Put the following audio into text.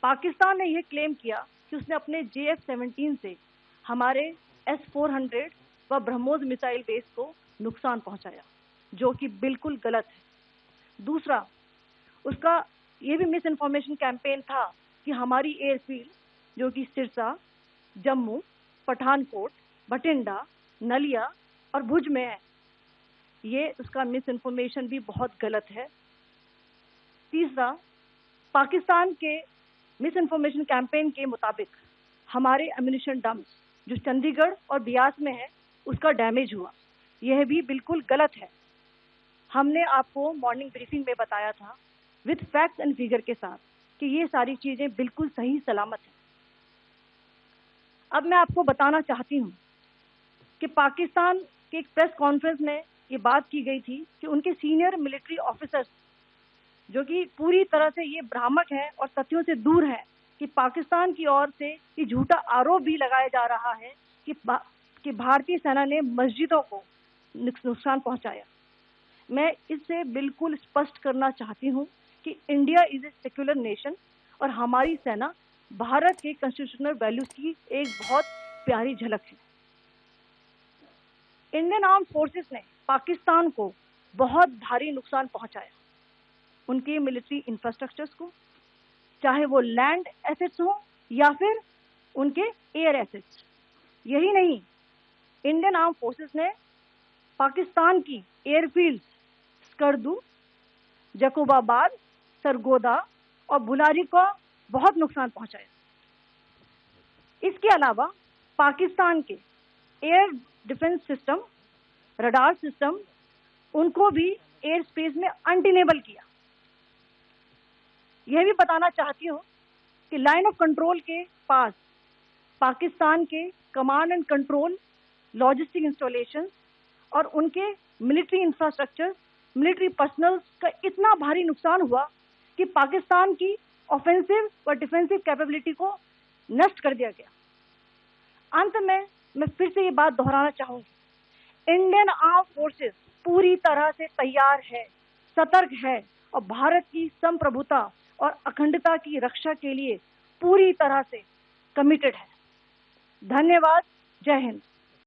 पाकिस्तान ने यह क्लेम किया कि उसने अपने JF-17 से हमारे S-400 व ब्रह्मोस मिसाइल बेस को नुकसान पहुंचाया, जो कि बिल्कुल गलत है। दूसरा, उसका ये भी मिस इन्फॉर्मेशन कैंपेन था कि हमारी एयरफील्ड जो कि सिरसा, जम्मू, पठानकोट, बठिंडा, नलिया और भुज में है, ये उसका मिस इन्फॉर्मेशन भी बहुत गलत है। तीसरा, पाकिस्तान के मिस इन्फॉर्मेशन कैंपेन के मुताबिक हमारे एम्यूनिशन डंप्स जो चंडीगढ़ और बियास में है उसका डैमेज हुआ, यह भी बिल्कुल गलत है। हमने आपको मॉर्निंग ब्रीफिंग में बताया था विद फैक्ट्स एंड फिगर के साथ कि ये सारी चीजें बिल्कुल सही सलामत हैं। अब मैं आपको बताना चाहती हूँ कि पाकिस्तान के एक प्रेस कॉन्फ्रेंस में ये बात की गई थी कि उनके सीनियर मिलिट्री ऑफिसर्स जो कि पूरी तरह से ये भ्रामक है और तथ्यों से दूर है कि पाकिस्तान की ओर से ये झूठा आरोप भी लगाया जा रहा है कि भारतीय सेना ने मस्जिदों को नुकसान पहुंचाया। मैं इससे बिल्कुल स्पष्ट करना चाहती हूं कि India is a secular nation और हमारी सेना भारत के कॉन्स्टिट्यूशनल वैल्यूज की एक बहुत प्यारी झलक है। इंडियन आर्म फोर्सेस ने पाकिस्तान को बहुत भारी नुकसान पहुंचाया, उनके मिलिट्री इंफ्रास्ट्रक्चर्स को, चाहे वो लैंड एसेट्स हो या फिर उनके एयर एसेट्स। यही नहीं, इंडियन आर्म फोर्सेस ने पाकिस्तान की एयरफील्ड स्कर्दू, जकोबाबाद, सरगोदा और बुलारी को बहुत नुकसान पहुंचाया। इसके अलावा पाकिस्तान के air defence system, radar system, उनको भी एयर स्पेस में अनडिनेबल किया। यह भी बताना चाहती हूँ कि लाइन ऑफ कंट्रोल के पास पाकिस्तान के command and control, logistic installation और उनके मिलिट्री इंफ्रास्ट्रक्चर, मिलिट्री पर्सनल का इतना भारी नुकसान हुआ कि पाकिस्तान की ऑफेंसिव व डिफेंसिव कैपेबिलिटी को नष्ट कर दिया गया। अंत में मैं फिर से ये बात दोहराना चाहूंगी, इंडियन आर्म फोर्सेस पूरी तरह से तैयार है, सतर्क है और भारत की संप्रभुता और अखंडता की रक्षा के लिए पूरी तरह से कमिटेड है। धन्यवाद। जय हिंद।